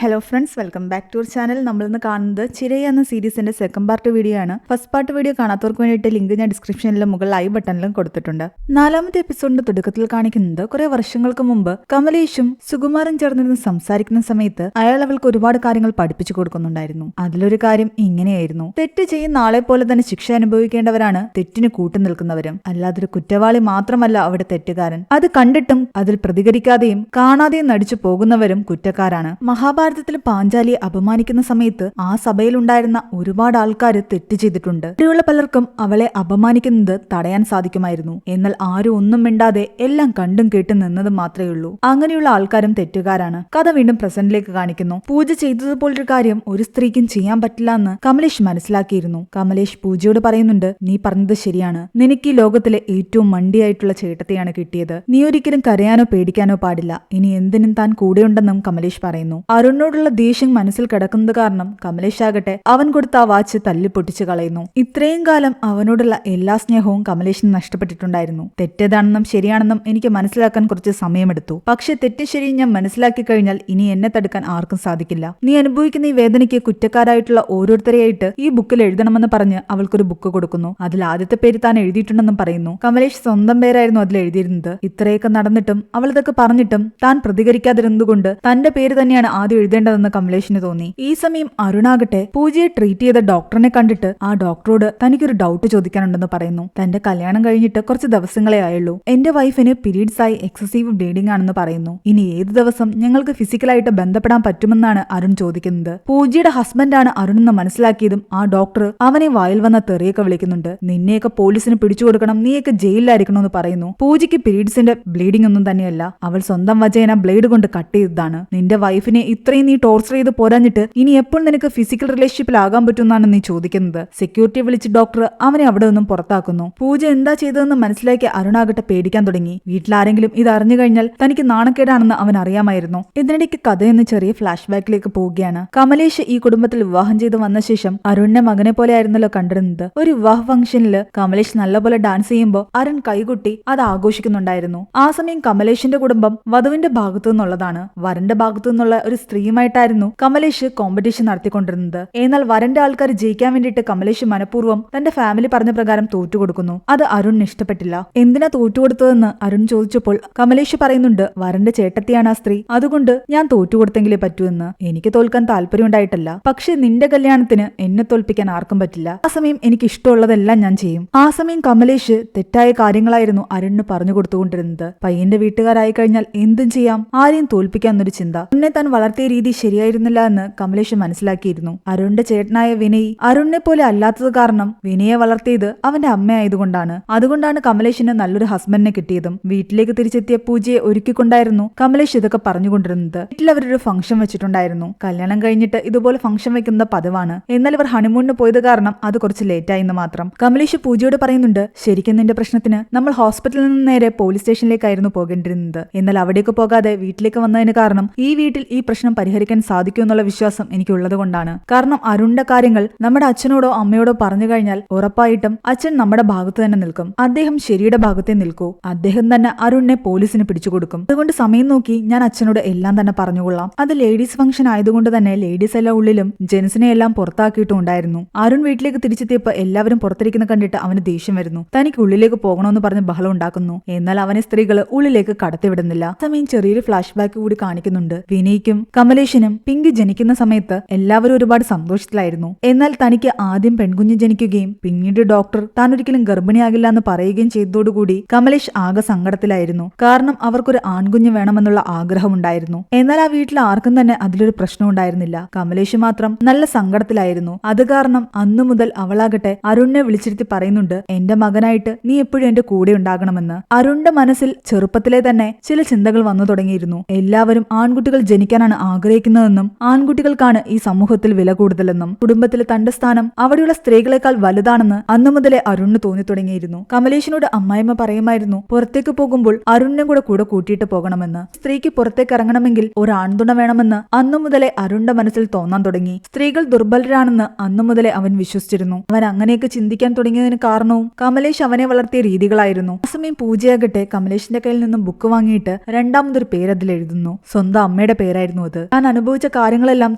Hello friends, welcome back to our channel. നമ്മളിന്ന് കാണുന്നത് ചിരൈ എന്ന സീരീസിന്റെ സെക്കൻഡ് പാർട്ട് വീഡിയോ ആണ്. ഫസ്റ്റ് പാർട്ട് വീഡിയോ കാണാത്തവർക്ക് വേണ്ടിയിട്ട് ലിങ്ക് ഞാൻ ഡിസ്ക്രിപ്ഷനിലും മുകളിൽ ഐ ബട്ടണിലും കൊടുത്തിട്ടുണ്ട്. 4ാമത്തെ എപ്പിസോഡിന്റെ തുടക്കത്തിൽ കാണിക്കുന്നത് കുറെ വർഷങ്ങൾക്ക് മുമ്പ് കമലേഷും സുകുമാരൻ ചേർന്നിരുന്ന് സംസാരിക്കുന്ന സമയത്ത് അയാൾ അവൾക്ക് ഒരുപാട് കാര്യങ്ങൾ പഠിപ്പിച്ചു കൊടുക്കുന്നുണ്ടായിരുന്നു. അതിലൊരു കാര്യം ഇങ്ങനെയായിരുന്നു: തെറ്റ് ചെയ്യുന്ന ആളെ പോലെ തന്നെ ശിക്ഷ അനുഭവിക്കേണ്ടവരാണ് തെറ്റിന് കൂട്ടു നിൽക്കുന്നവരും. അല്ലാതൊരു കുറ്റവാളി മാത്രമല്ല അവിടെ തെറ്റുകാരൻ. അത് കണ്ടിട്ടും അതിൽ പ്രതികരിക്കാതെയും കാണാതെയും നടിച്ചു പോകുന്നവരും കുറ്റക്കാരാണ്. മഹാഭാരതത്തിൽ പാഞ്ചാലിയെ അപമാനിക്കുന്ന സമയത്ത് ആ സഭയിലുണ്ടായിരുന്ന ഒരുപാട് ആൾക്കാർ തെറ്റ് ചെയ്തിട്ടുണ്ട്. ഇവിടെയുള്ള പലർക്കും അവളെ അപമാനിക്കുന്നത് തടയാൻ സാധിക്കുമായിരുന്നു. എന്നാൽ ആരും ഒന്നും മിണ്ടാതെ എല്ലാം കണ്ടും കേട്ടും നിന്നത് മാത്രമേ ഉള്ളൂ. അങ്ങനെയുള്ള ആൾക്കാരും തെറ്റുകാരാണ്. കഥ വീണ്ടും പ്രസന്റിലേക്ക് കാണിക്കുന്നു. പൂജ ചെയ്തതുപോലൊരു കാര്യം ഒരു സ്ത്രീക്കും ചെയ്യാൻ പറ്റില്ല എന്ന് കമലേഷ് മനസ്സിലാക്കിയിരുന്നു. കമലേഷ് പൂജയോട് പറയുന്നുണ്ട്, നീ പറഞ്ഞത് ശരിയാണ്. നിനക്ക് ഈ ലോകത്തിലെ ഏറ്റവും മണ്ടിയായിട്ടുള്ള ചേട്ടത്തെയാണ് കിട്ടിയത്. നീ ഒരിക്കലും കരയാനോ പേടിക്കാനോ പാടില്ല. ഇനി എന്തിനും താൻ കൂടെയുണ്ടെന്നും കമലേഷ് പറയുന്നു. അരുണിനോടുള്ള ദേഷ്യം മനസ്സിൽ കിടക്കുന്നത് കാരണം കമലേഷ് ആകട്ടെ അവൻ കൊടുത്ത ആ വാച്ച് തല്ലിപ്പൊട്ടിച്ചു കളയുന്നു. ഇത്രയും കാലം അവനോടുള്ള എല്ലാ സ്നേഹവും കമലേഷിന് നഷ്ടപ്പെട്ടിട്ടുണ്ടായിരുന്നു. തെറ്റേതാണെന്നും ശരിയാണെന്നും എനിക്ക് മനസ്സിലാക്കാൻ കുറച്ച് സമയമെടുത്തു. പക്ഷെ തെറ്റ് ശരി ഞാൻ മനസ്സിലാക്കി കഴിഞ്ഞാൽ ഇനി എന്നെ തടുക്കാൻ ആർക്കും സാധിക്കില്ല. നീ അനുഭവിക്കുന്ന ഈ വേദനയ്ക്ക് കുറ്റക്കാരായിട്ടുള്ള ഓരോരുത്തരെയായിട്ട് ഈ ബുക്കിൽ എഴുതണമെന്ന് പറഞ്ഞ് അവൾക്കൊരു ബുക്ക് കൊടുക്കുന്നു. അതിൽ ആദ്യത്തെ പേര് താൻ എഴുതിയിട്ടുണ്ടെന്നും പറയുന്നു. കമലേഷ് സ്വന്തം പേരായിരുന്നു അതിൽ എഴുതിയിരുന്നത്. ഇത്രയൊക്കെ നടന്നിട്ടും അവൾ ഇതൊക്കെ പറഞ്ഞിട്ടും താൻ പ്രതികരിക്കാതിരുന്നതുകൊണ്ട് തന്റെ പേര് തന്നെയാണ് ആദ്യം എഴുതേണ്ടതെന്ന് കമലേഷിന് തോന്നി. ഈ സമയം അരുണാകട്ടെ പൂജയെ ട്രീറ്റ് ചെയ്ത ഡോക്ടറിനെ കണ്ടിട്ട് ആ ഡോക്ടറോട് തനിക്കൊരു ഡൗട്ട് ചോദിക്കാനുണ്ടെന്ന് പറയുന്നു. തന്റെ കല്യാണം കഴിഞ്ഞിട്ട് കുറച്ച് ദിവസങ്ങളെ ആയുള്ളൂ. എന്റെ വൈഫിന് പീരീഡ്സ് ആയി എക്സസീവ് ബ്ലീഡിംഗ് ആണെന്ന് പറയുന്നു. ഇനി ഏത് ദിവസം ഞങ്ങൾക്ക് ഫിസിക്കലായിട്ട് ബന്ധപ്പെടാൻ പറ്റുമെന്നാണ് അരുൺ ചോദിക്കുന്നത്. പൂജയുടെ ഹസ്ബൻഡാണ് അരുൺ എന്ന് മനസ്സിലാക്കിയതും ആ ഡോക്ടർ അവനെ വായിൽ വന്ന തെറിയൊക്കെ വിളിക്കുന്നുണ്ട്. നിന്നെയൊക്കെ പോലീസിന് പിടിച്ചു കൊടുക്കണം, നീയൊക്കെ ജയിലിലായിരിക്കണം എന്ന് പറയുന്നു. പൂജയ്ക്ക് പീരീഡ്സിന്റെ ബ്ലീഡിംഗ് ഒന്നും തന്നെയല്ല, അവൾ സ്വന്തം വജേന ബ്ലേഡ് കൊണ്ട് കട്ട് ചെയ്തതാണ്. നിന്റെ വൈഫിനെ ഇത്രയും നീ ടോർച്ചർ ചെയ്ത് പോരാഞ്ഞിട്ട് ഇനി എപ്പോൾ നിനക്ക് ഫിസിക്കൽ റിലേഷൻഷിപ്പിലാകാൻ പറ്റുമെന്നാണ് നീ ചോദിക്കുന്നത്. സെക്യൂരിറ്റി വിളിച്ച് ഡോക്ടർ അവനെ അവിടെ നിന്നും പുറത്താക്കുന്നു. പൂജ എന്താ ചെയ്തതെന്ന് മനസ്സിലാക്കി അരുണാകട്ടെ പേടിക്കാൻ തുടങ്ങി. വീട്ടിലാരെങ്കിലും ഇത് അറിഞ്ഞു കഴിഞ്ഞാൽ തനിക്ക് നാണക്കേടാണെന്ന് അവൻ അറിയാമായിരുന്നു. ഇതിനിടയ്ക്ക് കഥയെന്ന് ചെറിയ ഫ്ലാഷ് ബാക്കിലേക്ക് പോവുകയാണ്. കമലേഷ് ഈ കുടുംബത്തിൽ വിവാഹം ചെയ്ത് വന്ന ശേഷം അരുണിനെ മകനെ പോലെ ആയിരുന്നല്ലോ കണ്ടിരുന്നത്. ഒരു വിവാഹ ഫംഗ്ഷനിൽ കമലേഷ് നല്ലപോലെ ഡാൻസ് ചെയ്യുമ്പോൾ അരുൺ കൈകൊട്ടി അത് ആഘോഷിക്കുന്നുണ്ടായിരുന്നു. ആ സമയം കമലേഷിന്റെ കുടുംബം വധുവിന്റെ ഭാഗത്തു നിന്നുള്ളതാണ്. വരന്റെ ഭാഗത്തു നിന്നുള്ള ഒരു സ്ത്രീയുമായിട്ടായിരുന്നു കമലേഷ് കോമ്പറ്റീഷൻ നടത്തിക്കൊണ്ടിരുന്നത്. എന്നാൽ വരന്റെ ആൾക്കാർ ജയിക്കാൻ വേണ്ടിയിട്ട് കമലേഷ് മനഃപൂർവ്വം തന്റെ ഫാമിലി പറഞ്ഞ പ്രകാരം തോറ്റുകൊടുക്കുന്നു. അത് അരുണിന് ഇഷ്ടപ്പെട്ടില്ല. എന്തിനാ തോറ്റുകൊടുത്തതെന്ന് അരുൺ ചോദിച്ചപ്പോൾ കമലേഷ് പറയുന്നുണ്ട്, വരന്റെ ചേട്ടത്തിയാണ് ആ സ്ത്രീ, അതുകൊണ്ട് ഞാൻ തോറ്റുകൊടുത്തെങ്കിലേ പറ്റൂ എന്ന്. എനിക്ക് തോൽക്കാൻ താല്പര്യം ഉണ്ടായിട്ടല്ല, പക്ഷെ നിന്റെ കല്യാണത്തിന് എന്നെ തോൽപ്പിക്കാൻ ആർക്കും പറ്റില്ല. ആ സമയം എനിക്ക് ഇഷ്ടമുള്ളതെല്ലാം ഞാൻ ചെയ്യും. ആ സമയം കമലേഷ് തെറ്റായ കാര്യങ്ങളായിരുന്നു അരുണിന് പറഞ്ഞു കൊടുത്തുകൊണ്ടിരുന്നത്. പയ്യന്റെ വീട്ടുകാരായി കഴിഞ്ഞാൽ എന്തും ചെയ്യാം, ആരെയും തോൽപ്പിക്കാന്നൊരു ചിന്ത. എന്നെ താൻ വളർത്തിയ രീതി ശരിയായിരുന്നില്ല എന്ന് കമലേഷ് മനസ്സിലാക്കിയിരുന്നു. അരുണിന്റെ ചേട്ടനായ വിനയ് അരുണിനെ പോലെ അല്ലാത്തത് കാരണം വിനയെ വളർത്തിയത് അവന്റെ അമ്മയായതുകൊണ്ടാണ്. അതുകൊണ്ടാണ് കമലേഷിന് നല്ലൊരു ഹസ്ബൻഡിനെ കിട്ടിയതും. വീട്ടിലേക്ക് തിരിച്ചെത്തിയ പൂജയെ ഒരുക്കിക്കൊണ്ടായിരുന്നു കമലേഷ് ഇതൊക്കെ പറഞ്ഞുകൊണ്ടിരുന്നത്. വീട്ടിൽ അവരൊരു ഫംഗ്ഷൻ വെച്ചിട്ടുണ്ടായിരുന്നു. കല്യാണം കഴിഞ്ഞിട്ട് ഇതുപോലെ ഫംഗ്ഷൻ വെക്കുന്നത് പതിവാണ്. എന്നാൽ ഇവർ ഹണിമൂണിന് പോയത് കാരണം അത് കുറച്ച് ലേറ്റായെന്ന് മാത്രം. കമലേഷ് പൂജയോട് പറയുന്നുണ്ട്, ശരിക്കും നിന്റെ പ്രശ്നത്തിന് നമ്മൾ ഹോസ്പിറ്റലിൽ നിന്ന് നേരെ പോലീസ് സ്റ്റേഷനിലേക്കായിരുന്നു പോകേണ്ടിരുന്നത്. എന്നാൽ അവിടേക്ക് പോകാതെ വീട്ടിലേക്ക് വന്നതിന് കാരണം ഈ വീട്ടിൽ ഈ പ്രശ്നം പരിഹരിക്കാൻ സാധിക്കും എന്നുള്ള വിശ്വാസം എനിക്കുള്ളത് കൊണ്ടാണ്. കാരണം അരുണിന്റെ കാര്യങ്ങൾ നമ്മുടെ അച്ഛനോടോ അമ്മയോടോ പറഞ്ഞു കഴിഞ്ഞാൽ ഉറപ്പായിട്ടും അച്ഛൻ നമ്മുടെ ഭാഗത്ത് തന്നെ നിൽക്കും. അദ്ദേഹം ശരിയുടെ ഭാഗത്തെ നിൽക്കൂ. അദ്ദേഹം തന്നെ അരുണിനെ പോലീസിന് പിടിച്ചുകൊടുക്കും. അതുകൊണ്ട് സമയം നോക്കി ഞാൻ അച്ഛനോട് എല്ലാം തന്നെ പറഞ്ഞുകൊള്ളാം. അത് ലേഡീസ് ഫംഗ്ഷൻ ആയതുകൊണ്ട് തന്നെ ലേഡീസ് എല്ലാം ഉള്ളിലും ജെൻസിനെ എല്ലാം പുറത്താക്കിയിട്ടും ഉണ്ടായിരുന്നു. അരുൺ വീട്ടിലേക്ക് തിരിച്ചെത്തിയപ്പോൾ എല്ലാവരും പുറത്തിരിക്കുന്ന കണ്ടിട്ട് അവന് ദേഷ്യം വരുന്നു. തനിക്ക് ഉള്ളിലേക്ക് പോകണമെന്ന് പറഞ്ഞ് ബഹളം ഉണ്ടാക്കുന്നു. എന്നാൽ അവനെ സ്ത്രീകൾ ഉള്ളിലേക്ക് കടത്തിവിടുന്നില്ല. സമയം ചെറിയൊരു ഫ്ലാഷ് ബാക്ക് കൂടി കാണിക്കുന്നുണ്ട്. വിനയ്ക്കും കമലേഷിനും പിങ്കി ജനിക്കുന്ന സമയത്ത് എല്ലാവരും ഒരുപാട് സന്തോഷത്തിലായിരുന്നു. എന്നാൽ തനിക്ക് ആദ്യം പെൺകുഞ്ഞ് ജനിക്കുകയും പിന്നീട് ഡോക്ടർ താൻ ഒരിക്കലും ഗർഭിണിയാകില്ല എന്ന് പറയുകയും ചെയ്തതോടുകൂടി കമലേഷ് ആകെ സങ്കടത്തിലായിരുന്നു. കാരണം അവർക്കൊരു ആൺകുഞ്ഞ് വേണമെന്നുള്ള ആഗ്രഹമുണ്ടായിരുന്നു. എന്നാൽ ആ വീട്ടിൽ ആർക്കും തന്നെ അതിലൊരു പ്രശ്നം ഉണ്ടായിരുന്നില്ല. കമലേഷ് മാത്രം നല്ല സങ്കടത്തിലായിരുന്നു. അത് കാരണം അന്നു മുതൽ അവളാകട്ടെ അരുണിനെ വിളിച്ചിരുത്തി പറയുന്നുണ്ട്, എന്റെ മകനായിട്ട് നീ എപ്പോഴും എന്റെ കൂടെ ഉണ്ടാകണമെന്ന്. അരുണിന്റെ മനസ്സിൽ ചെറുപ്പത്തിലെ തന്നെ ചില ചിന്തകൾ വന്നു തുടങ്ങിയിരുന്നു. എല്ലാവരും ആൺകുട്ടികൾ ജനിക്കാനാണ് ആഗ്രഹിക്കുന്നതെന്നും ആൺകുട്ടികൾക്കാണ് ഈ സമൂഹത്തിൽ വില കൂടുതലെന്നും കുടുംബത്തിലെ തന്റെ സ്ഥാനം അവിടെയുള്ള സ്ത്രീകളെക്കാൾ വലുതാണെന്ന് അന്നു മുതലേ അരുണിന് തോന്നി തുടങ്ങിയിരുന്നു. കമലേഷിനോട് അമ്മായിമ്മ പറയുമായിരുന്നു, പുറത്തേക്ക് പോകുമ്പോൾ അരുണിനെ കൂടെ കൂട്ടിയിട്ട് പോകണമെന്ന്. സ്ത്രീക്ക് പുറത്തേക്ക് ഇറങ്ങണമെങ്കിൽ ഒരു ആൺതുണ വേണമെന്ന് അന്നു മുതലേ അരുണിന്റെ മനസ്സിൽ തോന്നാൻ തുടങ്ങി. സ്ത്രീകൾ ദുർബലരാണെന്ന് അന്നു മുതലേ അവൻ വിശ്വസിച്ചിരുന്നു. അവൻ അങ്ങനെയൊക്കെ ചിന്തിക്കാൻ തുടങ്ങിയതിന് കാരണവും കമലേഷ് അവനെ വളർത്തിയ രീതികളായിരുന്നു. ആ സമയം പൂജയാകട്ടെ കമലേഷിന്റെ കയ്യിൽ നിന്നും ബുക്ക് വാങ്ങിയിട്ട് രണ്ടാമതൊരു പേര് അതിൽ എഴുതുന്നു. സ്വന്തം അമ്മയുടെ പേരായിരുന്നു അത്. താൻ അനുഭവിച്ച കാര്യങ്ങളെല്ലാം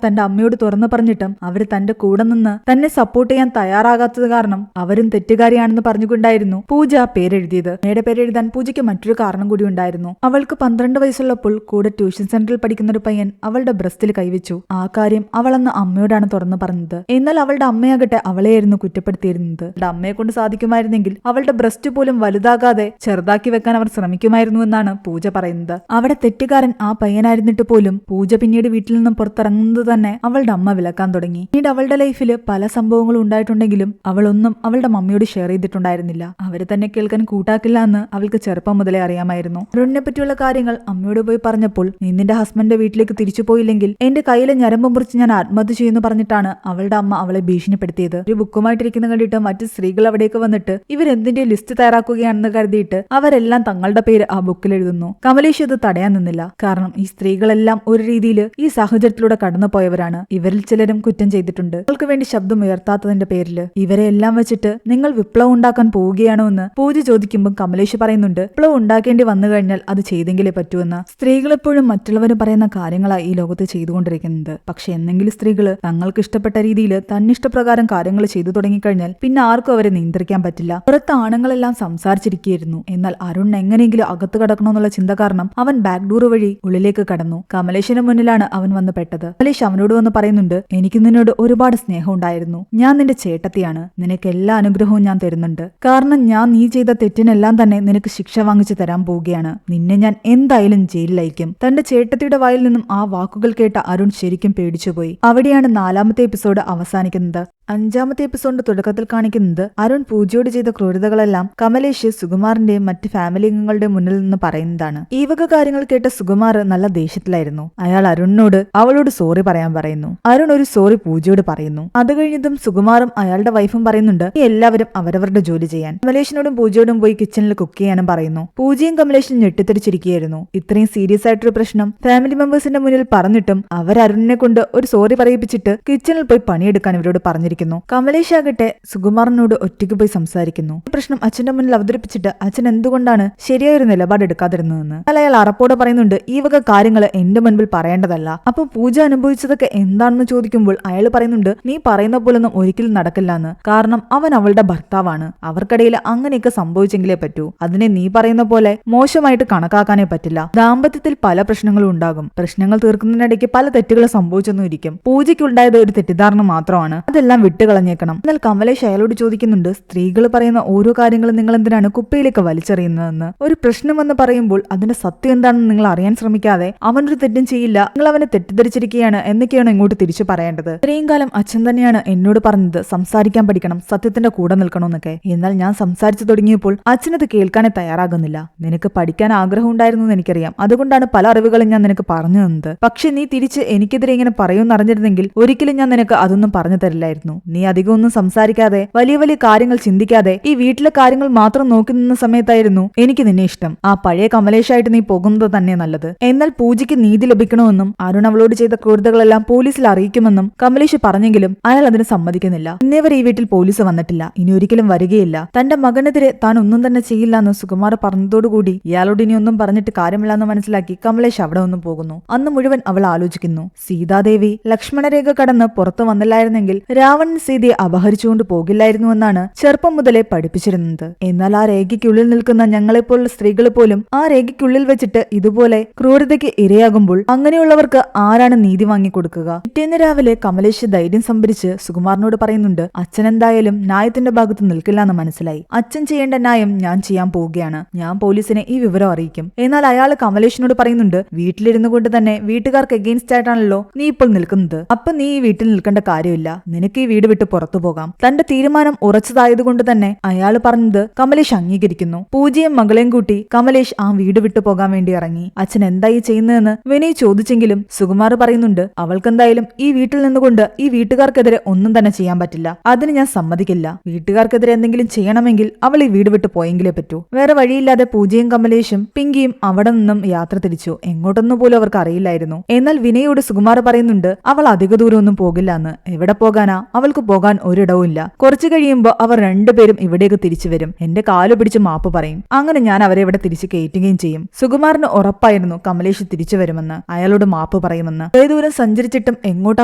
തന്റെ അമ്മയോട് തുറന്നു പറഞ്ഞിട്ടും അവര് തന്റെ കൂടെ നിന്ന് തന്നെ സപ്പോർട്ട് ചെയ്യാൻ തയ്യാറാകാത്തത് കാരണം അവരും തെറ്റുകാരിയാണെന്ന് പറഞ്ഞുകൊണ്ടായിരുന്നു പൂജ ആ പേരെഴുതിയത്. അമ്മയുടെ പേരെഴുതാൻ പൂജയ്ക്ക് മറ്റൊരു കാരണം കൂടി ഉണ്ടായിരുന്നു. അവൾക്ക് 12 വയസ്സുള്ളപ്പോൾ കൂടെ ട്യൂഷൻ സെന്ററിൽ പഠിക്കുന്ന ഒരു പയ്യൻ അവളുടെ ബ്രസ്റ്റിൽ കൈവച്ചു. ആ കാര്യം അവളന്ന് അമ്മയോടാണ് തുറന്നു പറഞ്ഞത്. എന്നാൽ അവളുടെ അമ്മയാകട്ടെ അവളെയായിരുന്നു കുറ്റപ്പെടുത്തിയിരുന്നത്. അവളുടെ അമ്മയെ കൊണ്ട് സാധിക്കുമായിരുന്നെങ്കിൽ അവളുടെ ബ്രസ്റ്റ് പോലും വലുതാകാതെ ചെറുതാക്കി വെക്കാൻ അവർ ശ്രമിക്കുമായിരുന്നു എന്നാണ് പൂജ പറയുന്നത്. അവിടെ തെറ്റുകാരൻ ആ പയ്യനായിരുന്നിട്ട് പോലും പൂജ പിന്നീട് വീട്ടിൽ നിന്നും പുറത്തിറങ്ങുന്നത് തന്നെ അവളുടെ അമ്മ വിലക്കാൻ തുടങ്ങി. പിന്നീട് അവളുടെ ലൈഫിൽ പല സംഭവങ്ങളും ഉണ്ടായിട്ടുണ്ടെങ്കിലും അവളൊന്നും അവളുടെ മമ്മിയോട് ഷെയർ ചെയ്തിട്ടുണ്ടായിരുന്നില്ല. അവര് തന്നെ കേൾക്കാൻ കൂട്ടാക്കില്ല എന്ന് അവൾക്ക് ചെറുപ്പം മുതലേ അറിയാമായിരുന്നു. അരുണിനെ പറ്റിയുള്ള കാര്യങ്ങൾ അമ്മയോട് പോയി പറഞ്ഞപ്പോൾ നീ നിന്റെ ഹസ്ബൻഡിന്റെ വീട്ടിലേക്ക് തിരിച്ചു പോയില്ലെങ്കിൽ എന്റെ കയ്യിലെ ഞരമ്പ് മുറിച്ച് ഞാൻ ആത്മഹത്യ ചെയ്യുന്നു പറഞ്ഞിട്ടാണ് അവളുടെ അമ്മ അവളെ ഭീഷണിപ്പെടുത്തിയത്. ഒരു ബുക്കുമായിട്ടിരിക്കുന്ന കണ്ടിട്ട് മറ്റു സ്ത്രീകൾ അവിടേക്ക് വന്നിട്ട് ഇവരെന്തിന്റെ ലിസ്റ്റ് തയ്യാറാക്കുകയാണെന്ന് കരുതിയിട്ട് അവരെല്ലാം തങ്ങളുടെ പേര് ആ ബുക്കിൽ എഴുതുന്നു. കമലേഷ് ഇത് തടയാൻ നിന്നില്ല. കാരണം ഈ സ്ത്രീകളെല്ലാം ഒരു രീതിയിൽ ഈ സാഹചര്യത്തിലൂടെ കടന്നു പോയവരാണ്. ഇവരിൽ ചിലരും കുറ്റം ചെയ്തിട്ടുണ്ട്. അവൾക്ക് വേണ്ടി ശബ്ദം ഉയർത്താത്തതിന്റെ പേരിൽ ഇവരെ എല്ലാം വെച്ചിട്ട് നിങ്ങൾ വിപ്ലവം ഉണ്ടാക്കാൻ പോവുകയാണോ എന്ന് പൂജ ചോദിക്കുമ്പോൾ കമലേഷ് പറയുന്നുണ്ട് വിപ്ലവം ഉണ്ടാക്കേണ്ടി വന്നു കഴിഞ്ഞാൽ അത് ചെയ്തെങ്കിലേ പറ്റൂന്ന്. സ്ത്രീകൾ എപ്പോഴും മറ്റുള്ളവർ പറയുന്ന കാര്യങ്ങളാണ് ഈ ലോകത്ത് ചെയ്തുകൊണ്ടിരിക്കുന്നത്. പക്ഷെ എന്തെങ്കിലും സ്ത്രീകൾ തങ്ങൾക്ക് ഇഷ്ടപ്പെട്ട രീതിയിൽ തന്നിഷ്ടപ്രകാരം കാര്യങ്ങൾ ചെയ്തു തുടങ്ങിക്കഴിഞ്ഞാൽ പിന്നെ ആർക്കും അവരെ നിയന്ത്രിക്കാൻ പറ്റില്ല. പുറത്ത് ആണുങ്ങളെല്ലാം സംസാരിച്ചിരിക്കുകയായിരുന്നു. എന്നാൽ അരുൺ എങ്ങനെയെങ്കിലും അകത്ത് കടക്കണമെന്നുള്ള ചിന്ത കാരണം അവൻ ബാക്ക് ഡോർ വഴി ഉള്ളിലേക്ക് കടന്നു. കമലേഷിന് മുന്നിലാണ് അവൻ വന്ന് പെട്ടത്. കമലേഷ് അവനോട് വന്ന് പറയുന്നുണ്ട് എനിക്ക് നിന്നോട് ഒരുപാട് സ്നേഹം ഉണ്ടായിരുന്നു. ഞാൻ നിന്റെ ചേട്ടത്തിയാണ്. നിനക്ക് എല്ലാ അനുഗ്രഹവും ഞാൻ തരുന്നുണ്ട്. കാരണം ഞാൻ നീ ചെയ്ത തെറ്റിനെല്ലാം തന്നെ നിനക്ക് ശിക്ഷ വാങ്ങിച്ചു തരാൻ പോവുകയാണ്. നിന്നെ ഞാൻ എന്തായാലും ജയിലിലയക്കും. തന്റെ ചേട്ടത്തിയുടെ വായിൽ നിന്നും ആ വാക്കുകൾ കേട്ട അരുൺ ശരിക്കും പേടിച്ചുപോയി. അവിടെയാണ് 4ാമത്തെ എപ്പിസോഡ് അവസാനിക്കുന്നത്. 5ാമത്തെ എപ്പിസോഡിന്റെ തുടക്കത്തിൽ കാണിക്കുന്നത് അരുൺ പൂജയോട് ചെയ്ത ക്രൂരതകളെല്ലാം കമലേഷ് സുകുമാറിന്റെയും മറ്റ് ഫാമിലി അംഗങ്ങളുടെ മുന്നിൽ നിന്ന് പറയുന്നതാണ്. ഈ വക കാര്യങ്ങൾ കേട്ട സുകുമാർ നല്ല ദേഷ്യത്തിലായിരുന്നു. അയാൾ അരുണിനോട് അവളോട് സോറി പറയാൻ പറയുന്നു. അരുൺ ഒരു സോറി പൂജയോട് പറയുന്നു. അത് കഴിഞ്ഞതും സുകുമാറും അയാളുടെ വൈഫും പറയുന്നുണ്ട് ഈ എല്ലാവരും അവരവരുടെ ജോലി ചെയ്യാൻ. കമലേഷിനോടും പൂജയോടും പോയി കിച്ചണിൽ കുക്ക് ചെയ്യാനും പറയുന്നു. പൂജയും കമലേഷും ഞെട്ടിത്തെറിച്ചിരിക്കുകയായിരുന്നു. ഇത്രയും സീരിയസ് ആയിട്ടൊരു പ്രശ്നം ഫാമിലി മെമ്പേഴ്സിന്റെ മുന്നിൽ പറഞ്ഞിട്ടും അവർ അരുണിനെ കൊണ്ട് ഒരു സോറി പറയിപ്പിച്ചിട്ട് കിച്ചണിൽ പോയി പണിയെടുക്കാൻ ഇവരോട് പറഞ്ഞിരിക്കുന്നു. കമലേഷ് ആകട്ടെ സുകുമാറിനോട് ഒറ്റയ്ക്ക് പോയി സംസാരിക്കുന്നു. ഈ പ്രശ്നം അച്ഛന്റെ മുന്നിൽ അവതരിപ്പിച്ചിട്ട് അച്ഛൻ എന്തുകൊണ്ടാണ് ശരിയായൊരു നിലപാടെടുക്കാതിരുന്നതെന്ന് അയാൾ അറപ്പോടെ പറയുന്നുണ്ട് ഈ വക കാര്യങ്ങൾ എന്റെ മുൻപിൽ പറയേണ്ടതല്ല. അപ്പൊ പൂജ അനുഭവിച്ചതൊക്കെ എന്താണെന്ന് ചോദിക്കുമ്പോൾ അയാൾ പറയുന്നുണ്ട് നീ പറയുന്ന പോലൊന്നും ഒരിക്കലും നടക്കില്ല എന്ന്. കാരണം അവൻ അവളുടെ ഭർത്താവാണ്. അവർക്കിടയിൽ അങ്ങനെയൊക്കെ സംഭവിച്ചെങ്കിലേ പറ്റൂ. അതിനെ നീ പറയുന്ന പോലെ മോശമായിട്ട് കണക്കാക്കാനേ പറ്റില്ല. ദാമ്പത്യത്തിൽ പല പ്രശ്നങ്ങളും ഉണ്ടാകും. പ്രശ്നങ്ങൾ തീർക്കുന്നതിനിടയ്ക്ക് പല തെറ്റുകളും സംഭവിച്ചെന്നും ഇരിക്കും. പൂജയ്ക്കുണ്ടായത് ഒരു തെറ്റിദ്ധാരണ മാത്രമാണ്. അതെല്ലാം വിട്ടുകളഞ്ഞേക്കണം. എന്നാൽ കമലേഷ് അയാളോട് ചോദിക്കുന്നുണ്ട് സ്ത്രീകൾ പറയുന്ന ഓരോ കാര്യങ്ങളും നിങ്ങൾ എന്തിനാണ് കുപ്പയിലേക്ക് വലിച്ചെറിയുന്നതെന്ന്. ഒരു പ്രശ്നമെന്ന് പറയുമ്പോൾ അതിന്റെ സത്യം എന്താണെന്ന് നിങ്ങൾ അറിയാൻ ശ്രമിക്കാതെ അവനൊരു തെറ്റും ചെയ്യില്ല, നിങ്ങൾ അവനെ തെറ്റിദ്ധരിച്ചിരിക്കുകയാണ് എന്നൊക്കെയാണ് ഇങ്ങോട്ട് തിരിച്ചു പറയേണ്ടത്. ഇത്രയും കാലം അച്ഛൻ തന്നെയാണ് എന്നോട് പറഞ്ഞത് സംസാരിക്കാൻ പഠിക്കണം, സത്യത്തിന്റെ കൂടെ നിൽക്കണമെന്നൊക്കെ. എന്നാൽ ഞാൻ സംസാരിച്ചു തുടങ്ങിയപ്പോൾ അച്ഛനത് കേൾക്കാനേ തയ്യാറാകുന്നില്ല. നിനക്ക് പഠിക്കാൻ ആഗ്രഹം ഉണ്ടായിരുന്നു എന്ന് എനിക്കറിയാം. അതുകൊണ്ടാണ് പല അറിവുകളും ഞാൻ നിനക്ക് പറഞ്ഞു തന്നത്. പക്ഷെ നീ തിരിച്ച് എനിക്കെതിരെ ഇങ്ങനെ പറയുമെന്ന് അറിഞ്ഞിരുന്നെങ്കിൽ ഒരിക്കലും ഞാൻ നിനക്ക് അതൊന്നും പറഞ്ഞു തരില്ലായിരുന്നു. നീ അധികം ഒന്നും സംസാരിക്കാതെ വലിയ വലിയ കാര്യങ്ങൾ ചിന്തിക്കാതെ ഈ വീട്ടിലെ കാര്യങ്ങൾ മാത്രം നോക്കി നിന്ന സമയത്തായിരുന്നു എനിക്ക് നിന്നെ ഇഷ്ടം. ആ പഴയ കമലേഷായിട്ട് നീ പോകുന്നത് തന്നെ നല്ലത്. എന്നാൽ പൂജയ്ക്ക് നീതി ലഭിക്കണമെന്നും അരുൺ അവളോട് ചെയ്ത ക്രൂരതകളെല്ലാം പോലീസിൽ അറിയിക്കുമെന്നും കമലേഷ് പറഞ്ഞെങ്കിലും അയാൾ അതിന് സമ്മതിക്കുന്നില്ല. ഇന്നേവരെ ഈ വീട്ടിൽ പോലീസ് വന്നിട്ടില്ല, ഇനി ഒരിക്കലും വരികയില്ല. തന്റെ മകനെതിരെ താൻ ഒന്നും തന്നെ ചെയ്യില്ല എന്ന് സുകുമാർ പറഞ്ഞതോടുകൂടി ഇയാളോട് ഇനി ഒന്നും പറഞ്ഞിട്ട് കാര്യമില്ലെന്ന് മനസ്സിലാക്കി കമലേഷ് അവിടെ ഒന്നും പോകുന്നു. അന്ന് മുഴുവൻ അവൾ ആലോചിക്കുന്നു സീതാദേവി ലക്ഷ്മണരേഖ കടന്ന് പുറത്തു വന്നില്ലായിരുന്നെങ്കിൽ രാവണൻ സീതയെ അപഹരിച്ചുകൊണ്ട് പോകില്ലായിരുന്നുവെന്നാണ് ചെറുപ്പം മുതലേ പഠിപ്പിച്ചിരുന്നത്. എന്നാൽ ആ രേഖയ്ക്കുള്ളിൽ നിൽക്കുന്ന ഞങ്ങളെപ്പോലുള്ള സ്ത്രീകൾ പോലും ആ രേഖയ്ക്കുള്ളിൽ വെച്ചിട്ട് ഇതുപോലെ ക്രൂരതയ്ക്ക് ഇരയാകുമ്പോൾ അങ്ങനെയുള്ളവർക്ക് ആരാണ് നീതി വാങ്ങിക്കൊടുക്കുക? പിറ്റേന്ന് രാവിലെ കമലേഷ് ധൈര്യം സംഭരിച്ച് സുകുമാറിനോട് പറയുന്നുണ്ട് അച്ഛൻ എന്തായാലും ന്യായത്തിന്റെ ഭാഗത്ത് നിൽക്കില്ല എന്ന് മനസ്സിലായി. അച്ഛൻ ചെയ്യേണ്ട ന്യായം ഞാൻ ചെയ്യാൻ പോവുകയാണ്. ഞാൻ പോലീസിനെ ഈ വിവരം അറിയിക്കും. എന്നാൽ അയാൾ കമലേഷിനോട് പറയുന്നുണ്ട് വീട്ടിലിരുന്നു കൊണ്ട് തന്നെ വീട്ടുകാർക്ക് എഗെയിൻസ്റ്റ് ആയിട്ടാണല്ലോ നീ ഇപ്പോൾ നിൽക്കുന്നത്. അപ്പൊ നീ ഈ വീട്ടിൽ നിൽക്കേണ്ട കാര്യമില്ല, നിനക്ക് ഈ വീട് വിട്ട് പുറത്തു പോകാം. തന്റെ തീരുമാനം ഉറച്ചതായതുകൊണ്ട് തന്നെ അയാൾ പറഞ്ഞത് കമലേഷ് അംഗീകരിക്കുന്നു. പൂജയും മകളെയും കൂട്ടി കമലേഷ് ആ വീട് വിട്ടു പോകാൻ വേണ്ടി ഇറങ്ങി. അച്ഛൻ എന്തായി ചെയ്യുന്നതെന്ന് വിനയ് ചോദിച്ചെങ്കിലും സുകുമാർ പറയുന്നുണ്ട് അവൾക്കെന്തായാലും ഈ വീട്ടിൽ നിന്നുകൊണ്ട് ഈ വീട്ടുകാർക്കെതിരെ ഒന്നും തന്നെ ചെയ്യാൻ പറ്റില്ല. അതിന് ഞാൻ സമ്മതിക്കില്ല. വീട്ടുകാർക്കെതിരെ എന്തെങ്കിലും ചെയ്യണമെങ്കിൽ അവൾ ഈ വീട് വിട്ട് പോയെങ്കിലേ പറ്റൂ. വേറെ വഴിയില്ലാതെ പൂജയും കമലേഷും പിങ്കിയും അവിടെ നിന്നും യാത്ര തിരിച്ചു. എങ്ങോട്ടൊന്നും പോലും അവർക്ക് അറിയില്ലായിരുന്നു. എന്നാൽ വിനയോട് സുകുമാർ പറയുന്നുണ്ട് അവൾ അധിക ദൂരമൊന്നും പോകില്ല എന്ന്. എവിടെ പോകാനാ, അവൾക്ക് പോകാൻ ഒരിടവുമില്ല. കുറച്ചു കഴിയുമ്പോൾ അവർ രണ്ടുപേരും ഇവിടേക്ക് തിരിച്ചു വരും. എന്റെ കാലു പിടിച്ച് മാപ്പ് പറയും. അങ്ങനെ ഞാൻ അവരെ ഇവിടെ തിരിച്ചു കയറ്റുകയും ചെയ്യും. സുകുമാരന് ഉറപ്പായിരുന്നു കമലേഷ് തിരിച്ചു വരുമെന്ന്, അയാളോട് മാപ്പ് പറയുമെന്ന്. ദൂരം സഞ്ചരിച്ചിട്ടും എങ്ങോട്ടാ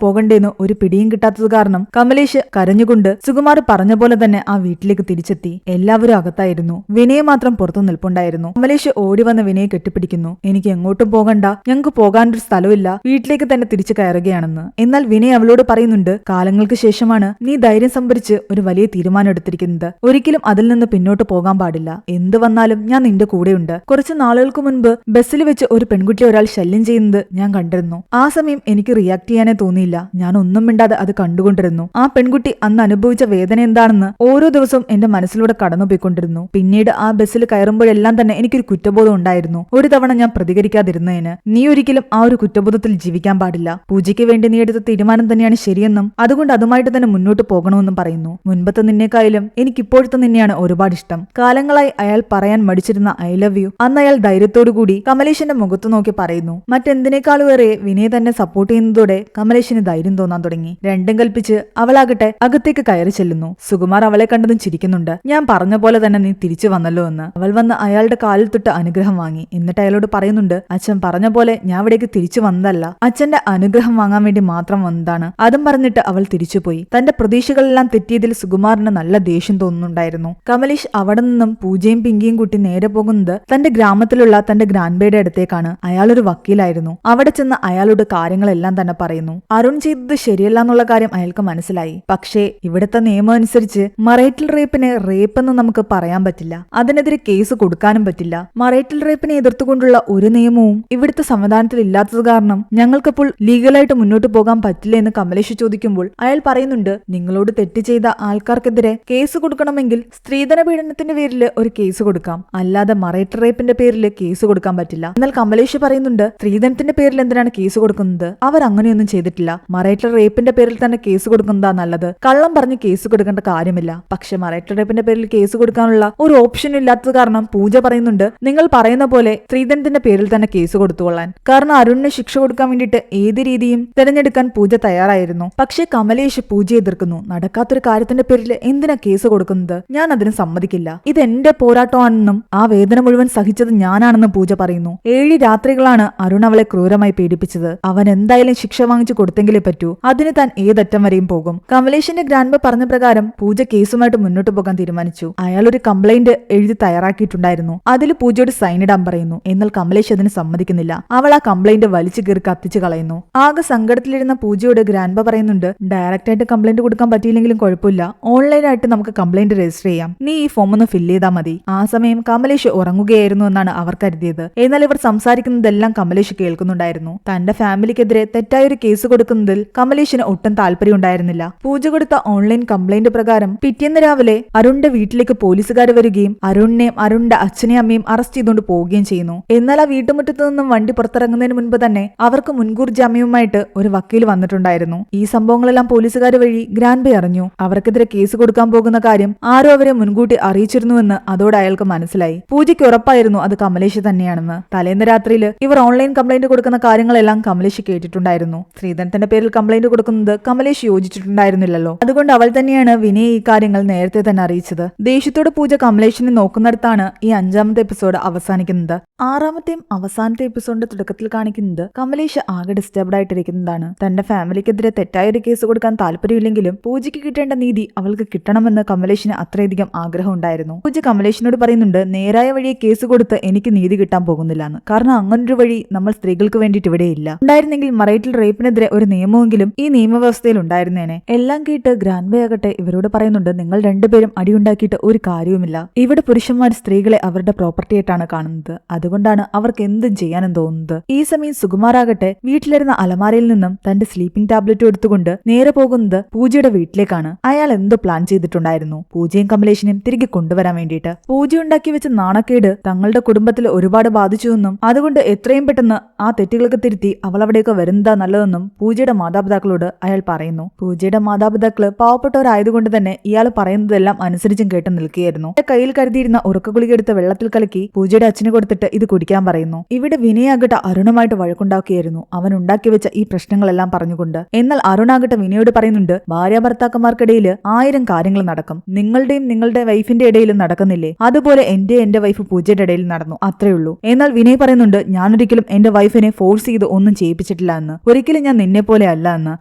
പോകണ്ടേന്ന് ഒരു പിടിയും കിട്ടാത്തത് കാരണം കമലേഷ് കരഞ്ഞുകൊണ്ട് സുകുമാർ പറഞ്ഞ പോലെ തന്നെ ആ വീട്ടിലേക്ക് തിരിച്ചെത്തി. എല്ലാവരും അകത്തായിരുന്നു. വിനയ മാത്രം പുറത്തു നിൽപ്പുണ്ടായിരുന്നു. കമലേഷ് ഓടി വന്ന് വിനയെ കെട്ടിപ്പിടിക്കുന്നു. എനിക്ക് എങ്ങോട്ടും പോകണ്ട, ഞങ്ങൾക്ക് പോകാനൊരു സ്ഥലമില്ല, വീട്ടിലേക്ക് തന്നെ തിരിച്ചു കയറുകയാണെന്ന്. എന്നാൽ വിനയ് അവളോട് പറയുന്നുണ്ട്, കാലങ്ങൾക്ക് ശേഷമാണ് നീ ധൈര്യം സംഭരിച്ച് ഒരു വലിയ തീരുമാനം എടുത്തിരിക്കുന്നത്. ഒരിക്കലും അതിൽ നിന്ന് പിന്നോട്ട് പോകാൻ പാടില്ല. എന്ത് വന്നാലും ഞാൻ നിന്റെ കൂടെയുണ്ട്. കുറച്ച് നാളുകൾക്ക് മുൻപ് ബസ്സിൽ വെച്ച് ഒരു പെൺകുട്ടിയെ ഒരാൾ ശല്യം ചെയ്യുന്നത് ഞാൻ കണ്ടിരുന്നു. ആ സമയം എനിക്ക് റിയാക്ട് ചെയ്യാനേ തോന്നിയില്ല. ഞാൻ ഒന്നും മിണ്ടാതെ അത് കണ്ടുകൊണ്ടിരുന്നു. ആ പെൺകുട്ടി അന്ന് അനുഭവിച്ച വേദന എന്താണെന്ന് ഓരോ ദിവസവും എന്റെ മനസ്സിലൂടെ കടന്നുപോയിക്കൊണ്ടിരുന്നു. പിന്നീട് ആ ബസ്സിൽ കയറുമ്പോഴെല്ലാം തന്നെ എനിക്കൊരു കുറ്റബോധം ഉണ്ടായിരുന്നു. ഒരു തവണ ഞാൻ പ്രതികരിക്കാതിരുന്നതിന്. നീ ഒരിക്കലും ആ ഒരു കുറ്റബോധത്തിൽ ജീവിക്കാൻ പാടില്ല. പൂജയ്ക്ക് വേണ്ടി നീ എടുത്ത തീരുമാനം തന്നെയാണ് ശരിയെന്നും അതുകൊണ്ട് അതുമായിട്ട് തന്നെ മുന്നോട്ട് പോകണമെന്നും പറയുന്നു. മുൻപത്തെ നിന്നേക്കായാലും എനിക്കിപ്പോഴത്തെ നിന്നെയാണ് ഒരുപാട് ഇഷ്ടം. കാലങ്ങളായി അയാൾ പറയാൻ മടിച്ചിരുന്ന ഐ ലവ് യു അന്ന് അയാൾ ധൈര്യത്തോടുകൂടി കമലേഷിന്റെ മുഖത്ത് നോക്കി പറയുന്നു. മറ്റെന്തിനേക്കാളുവേറെ വിനയെ തന്നെ സപ്പോർട്ട് ചെയ്യുന്നതോടെ കമലേഷിന് ധൈര്യം തോന്നാൻ തുടങ്ങി. രണ്ടും കൽപ്പിച്ച് അവളാകട്ടെ അകത്തേക്ക് കയറി ചെല്ലുന്നു. സുകുമാർ അവളെ കണ്ടതും ചിരിക്കുന്നുണ്ട്. ഞാൻ പറഞ്ഞ പോലെ തന്നെ നീ തിരിച്ചു വന്നല്ലോ എന്ന്. അവൾ വന്ന് അയാളുടെ കാലിൽ തൊട്ട് അനുഗ്രഹം വാങ്ങി. എന്നിട്ട് അയാളോട് പറയുന്നുണ്ട്, അച്ഛൻ പറഞ്ഞ പോലെ ഞാൻ ഇവിടേക്ക് തിരിച്ചു വന്നതല്ല, അച്ഛന്റെ അനുഗ്രഹം വാങ്ങാൻ വേണ്ടി മാത്രം വന്നതാണ്. അതും പറഞ്ഞിട്ട് അവൾ തിരിച്ചുപോയി. തന്റെ പ്രതീക്ഷകളെല്ലാം തെറ്റിയതിൽ സുകുമാറിന് നല്ല ദേഷ്യം തോന്നുന്നുണ്ടായിരുന്നു. കമലേഷ് അവിടെ നിന്നും പൂജയും പിങ്കിയും കൂട്ടി നേരെ പോകുന്നത് തന്റെ ഗ്രാമത്തിലുള്ള തന്റെ ഗ്രാൻഡ്ബയുടെ അടുത്തേക്കാണ്. അയാളൊരു വക്കീലായിരുന്നു. അവിടെ ചെന്ന് അയാളോട് കാര്യങ്ങളെല്ലാം തന്നെ പറയുന്നു. അരുൺ ചെയ്തത് ശരിയല്ല എന്നുള്ള കാര്യം അയാൾക്ക് മനസ്സിലായി. പക്ഷേ ഇവിടുത്തെ നിയമം അനുസരിച്ച് മറൈറ്റൽ റേപ്പിനെ റേപ്പെന്ന് നമുക്ക് പറയാൻ പറ്റില്ല. അതിനെതിരെ കേസ് കൊടുക്കാനും പറ്റില്ല. മറൈറ്റൽ റേപ്പിനെ എതിർത്തുകൊണ്ടുള്ള ഒരു നിയമവും ഇവിടുത്തെ സംവിധാനത്തിൽ ഇല്ലാത്തത് കാരണം ഞങ്ങൾക്കപ്പോൾ ലീഗലായിട്ട് മുന്നോട്ട് പോകാൻ പറ്റില്ല എന്ന് കമലേഷ് ചോദിക്കുമ്പോൾ അയാൾ പറയുന്നുണ്ട്, നിങ്ങളോട് തെറ്റ് ചെയ്ത ആൾക്കാർക്കെതിരെ കേസ് കൊടുക്കണമെങ്കിൽ സ്ത്രീധന പീഡനത്തിന്റെ പേരിൽ ഒരു കേസ് കൊടുക്കാം, അല്ലാതെ മറൈറ്റൽ റേപ്പിന്റെ പേരിൽ കേസ് കൊടുക്കാൻ പറ്റില്ല. എന്നാൽ കമലേഷ് പറയുന്നുണ്ട്, സ്ത്രീധനത്തിന്റെ പേരിൽ എന്തിനാണ് കേസ് കൊടുക്കുന്നത്? അവർ അങ്ങനെയൊന്നും ചെയ്തിട്ടില്ല. മറൈറ്റൽ റേപ്പിന്റെ പേരിൽ തന്നെ കേസ് കൊടുക്കുന്നതാ നല്ലത്. കള്ളം പറഞ്ഞ് കേസ് കൊടുക്കേണ്ട കാര്യമില്ല. പക്ഷെ മറൈറ്റൽ റേപ്പിന്റെ പേരിൽ കേസ് കൊടുക്കാനുള്ള ഒരു ഓപ്ഷൻ ഇല്ലാത്തത് കാരണം പൂജ പറയുന്നുണ്ട്, നിങ്ങൾ പറയുന്ന പോലെ സ്ത്രീധനത്തിന്റെ പേരിൽ തന്നെ കേസ് കൊടുത്തുകൊള്ളാൻ. കാരണം അരുണിന് ശിക്ഷ കൊടുക്കാൻ വേണ്ടിയിട്ട് ഏത് രീതിയും തിരഞ്ഞെടുക്കാൻ പൂജ തയ്യാറായിരുന്നു. പക്ഷേ കമലേഷ് പൂജയെ എതിർക്കുന്നു. നടക്കാത്തൊരു കാര്യത്തിന്റെ പേരിൽ എന്തിനാ കേസ് കൊടുക്കുന്നത്? ഞാൻ അതിന് സമ്മതിക്കില്ല. ഇത് എന്റെ പോരാട്ടമാണെന്നും ആ വേദന മുഴുവൻ സഹിച്ചത് ഞാനാണെന്നും പൂജ പറയുന്നു. 7 രാത്രികളാണ് അരുൺ അവളെ ക്രൂരമായി പീഡിപ്പിച്ചത്. അവൻ എന്തായാലും ശിക്ഷ വാങ്ങിച്ചു കൊടുത്തെങ്കിലേ പറ്റൂ. അതിന് താൻ ഏതറ്റം വരെയും പോകും. കമലേഷിന്റെ ഗ്രാൻഡ് പറഞ്ഞ പ്രകാരം പൂജ കേസുമായിട്ട് മുന്നോട്ട് പോകാൻ തീരുമാനിച്ചു. അയാൾ ഒരു കംപ്ലൈന്റ് എഴുതി തയ്യാറാക്കിയിട്ടുണ്ടായിരുന്നു. അതിൽ പൂജയോട് സൈൻ ഇടാൻ പറയുന്നു. എന്നാൽ കമലേഷ് അതിന് സമ്മതിക്കുന്നില്ല. അവൾ ആ കംപ്ലൈന്റ് വലിച്ചു കീറി കത്തിച്ചു കളയുന്നു. ആകെ സങ്കടത്തിലിരുന്ന പൂജയോട് ഗ്രാൻഡ് പറയുന്നുണ്ട്, ഡയറക്റ്റ് ആയിട്ട് കംപ്ലൈന്റ് കൊടുക്കാൻ പറ്റിയില്ലെങ്കിലും കുഴപ്പമില്ല, ഓൺലൈനായിട്ട് നമുക്ക് കംപ്ലൈന്റ് രജിസ്റ്റർ ചെയ്യാം. നീ ഈ ഫോം ഒന്ന് ഫില്ല് ചെയ്താൽ മതി. ആ സമയം കമലേഷ് ഉറങ്ങുകയായിരുന്നു എന്നാണ് അവർ കരുതിയത്. എന്നാൽ ഇവർ സംസാരിക്കുന്നതെല്ലാം കമലേഷ് കേൾക്കുന്നുണ്ടായിരുന്നു. തന്റെ ഫാമിലിക്കെതിരെ തെറ്റായൊരു കേസ് കൊടുക്കുന്നതിൽ കമലേഷിന് ഒട്ടും താല്പര്യം ഉണ്ടായിരുന്നില്ല. പൂജ കൊടുത്ത ഓൺലൈൻ കംപ്ലൈന്റ് പ്രകാരം പിറ്റേന്ന് രാവിലെ അരുണിന്റെ വീട്ടിലേക്ക് പോലീസുകാർ വരികയും അരുണിനെയും അരുണിന്റെ അച്ഛനെയും അമ്മയും അറസ്റ്റ് ചെയ്തുകൊണ്ട് പോവുകയും ചെയ്യുന്നു. എന്നാൽ ആ വീട്ടുമുറ്റത്ത് നിന്നും വണ്ടി പുറത്തിറങ്ങുന്നതിന് മുൻപ് തന്നെ അവർക്ക് മുൻകൂർ ജാമ്യവുമായിട്ട് ഒരു വക്കീൽ വന്നിട്ടുണ്ടായിരുന്നു. ഈ സംഭവങ്ങളെല്ലാം പോലീസുകാർ വഴി ഗ്രാൻഡ് അറിഞ്ഞു. അവർക്കെതിരെ കേസ് കൊടുക്കാൻ പോകുന്ന കാര്യം ആരോ അവരെ മുൻകൂട്ടി അറിയിച്ചിരുന്നുവെന്ന് അതോടെ അയാൾക്ക് മനസ്സിലായി. പൂജയ്ക്ക് ഉറപ്പായിരുന്നു അത് കമലേഷ് തന്നെയാണെന്ന്. തലേന്ന് രാത്രിയിൽ ഇവർ ഓൺലൈൻ കംപ്ലൈന്റ് കൊടുക്കുന്ന കാര്യങ്ങളെല്ലാം കമലേഷ് കേട്ടിട്ടുണ്ടായിരുന്നു. ശ്രീധരന്റെ പേരിൽ കംപ്ലൈന്റ് കൊടുക്കുന്നത് കമലേഷ് യോജിച്ചിട്ടുണ്ടായിരുന്നില്ലല്ലോ. അതുകൊണ്ട് അവൾ തന്നെയാണ് വിനയെ ഈ കാര്യങ്ങൾ നേരത്തെ തന്നെ അറിയിച്ചത്. ദേഷ്യത്തോടെ പൂജ കമലേഷിനെ നോക്കുന്നിടത്താണ് ഈ 5ാമത്തെ എപ്പിസോഡ് അവസാനിക്കുന്നത്. 6ാമത്തെയും അവസാനത്തെ എപ്പിസോഡിന്റെ തുടക്കത്തിൽ കാണിക്കുന്നത് കമലേഷ് ആകെ ഡിസ്റ്റർബ്ഡ് ആയിട്ടിരിക്കുന്നതാണ്. തന്റെ ഫാമിലിക്കെതിരെ തെറ്റായൊരു കേസ് കൊടുക്കാൻ താല്പര്യമില്ലെങ്കിലും പൂജയ്ക്ക് കിട്ടേണ്ട നീതി അവൾക്ക് കിട്ടണമെന്ന് കമലേഷിന് അത്രയധികം ആഗ്രഹം ഉണ്ടായിരുന്നു. പൂജ കമലേഷിനോട് പറയുന്നുണ്ട്, നേരായ വഴിയെ കേസ് കൊടുത്ത് എനിക്ക് നീതി കിട്ടാൻ പോകുന്നില്ലെന്ന്. കാരണം അങ്ങനൊരു വഴി നമ്മൾ സ്ത്രീകൾക്ക് വേണ്ടിയിട്ട് ഇവിടെയില്ല. ഉണ്ടായിരുന്നെങ്കിൽ മറൈറ്റൽ റേപ്പിനെതിരെ ഒരു നിയമമെങ്കിലും ഈ നിയമവ്യവസ്ഥയിൽ ഉണ്ടായിരുന്നേനെ. എല്ലാം കേട്ട് ഗ്രാൻഡ് ആകട്ടെ ഇവരോട് പറയുന്നുണ്ട്, നിങ്ങൾ രണ്ടുപേരും അടിയുണ്ടാക്കിയിട്ട് ഒരു കാര്യവുമില്ല. ഇവിടെ പുരുഷന്മാർ സ്ത്രീകളെ അവരുടെ പ്രോപ്പർട്ടി ആയിട്ടാണ് കാണുന്നത്. അതുകൊണ്ടാണ് അവർക്ക് എന്തും ചെയ്യാനും തോന്നുന്നത്. ഈ സമയം സുകുമാറാകട്ടെ വീട്ടിലിരുന്ന അലമാരയിൽ നിന്നും തന്റെ സ്ലീപ്പിംഗ് ടാബ്ലറ്റ് എടുത്തുകൊണ്ട് നേരെ പോകുന്നത് പൂജയുടെ വീട്ടിലേക്കാണ്. അയാൾ എന്തോ പ്ലാൻ ചെയ്തിട്ടുണ്ടായിരുന്നു, പൂജയും കമലേഷിനെയും തിരികെ കൊണ്ടുവരാൻ വേണ്ടിയിട്ട്. പൂജ ഉണ്ടാക്കി വെച്ച നാണക്കേട് തങ്ങളുടെ കുടുംബത്തിൽ ഒരുപാട് ബാധിച്ചുവെന്നും അതുകൊണ്ട് എത്രയും പെട്ടെന്ന് ആ തെറ്റുകൾക്ക് തിരുത്തി അവൾ അവിടേക്ക് വരുന്നതാ നല്ലതെന്നും പൂജയുടെ മാതാപിതാക്കളോട് അയാൾ പറയുന്നു. പൂജയുടെ മാതാപിതാക്കള് പാവപ്പെട്ടവരായതുകൊണ്ട് തന്നെ ഇയാൾ പറയുന്നതെല്ലാം അനുസരിച്ചും കേട്ട് നിൽക്കുകയായിരുന്നു. കയ്യിൽ കരുതിയിരുന്ന ഉറക്കഗുളിക എടുത്ത് വെള്ളത്തിൽ കലക്കി പൂജയുടെ അച്ഛന് കൊടുത്തിട്ട് ഇത് കുടിക്കാൻ പറയുന്നു. ഇവിടെ വിനയാകട്ടെ അരുണുമായിട്ട് വഴക്കുണ്ടാക്കുകയായിരുന്നു, അവൻ ഉണ്ടാക്കി വെച്ച ഈ പ്രശ്നങ്ങളെല്ലാം പറഞ്ഞുകൊണ്ട്. എന്നാൽ അരുണാകട്ടെ വിനയോട് പറയുന്നുണ്ട്, പറയുന്നുണ്ട്, ഭാര്യ ഭർത്താക്കന്മാർക്കിടയിൽ 1000 കാര്യങ്ങൾ നടക്കും, നിങ്ങളുടെയും നിങ്ങളുടെ വൈഫിന്റെ ഇടയിലും നടക്കുന്നില്ലേ, അതുപോലെ എന്റെ വൈഫ് പൂജയുടെ ഇടയിൽ നടന്നു, അത്രേ ഉള്ളൂ. എന്നാൽ വിനയ് പറയുന്നുണ്ട്, ഞാനൊരിക്കലും എന്റെ വൈഫിനെ ഫോഴ്സ് ചെയ്ത് ഒന്നും ചെയ്യിപ്പിച്ചിട്ടില്ല എന്ന്, ഒരിക്കലും ഞാൻ നിന്നെ പോലെ അല്ല എന്ന്,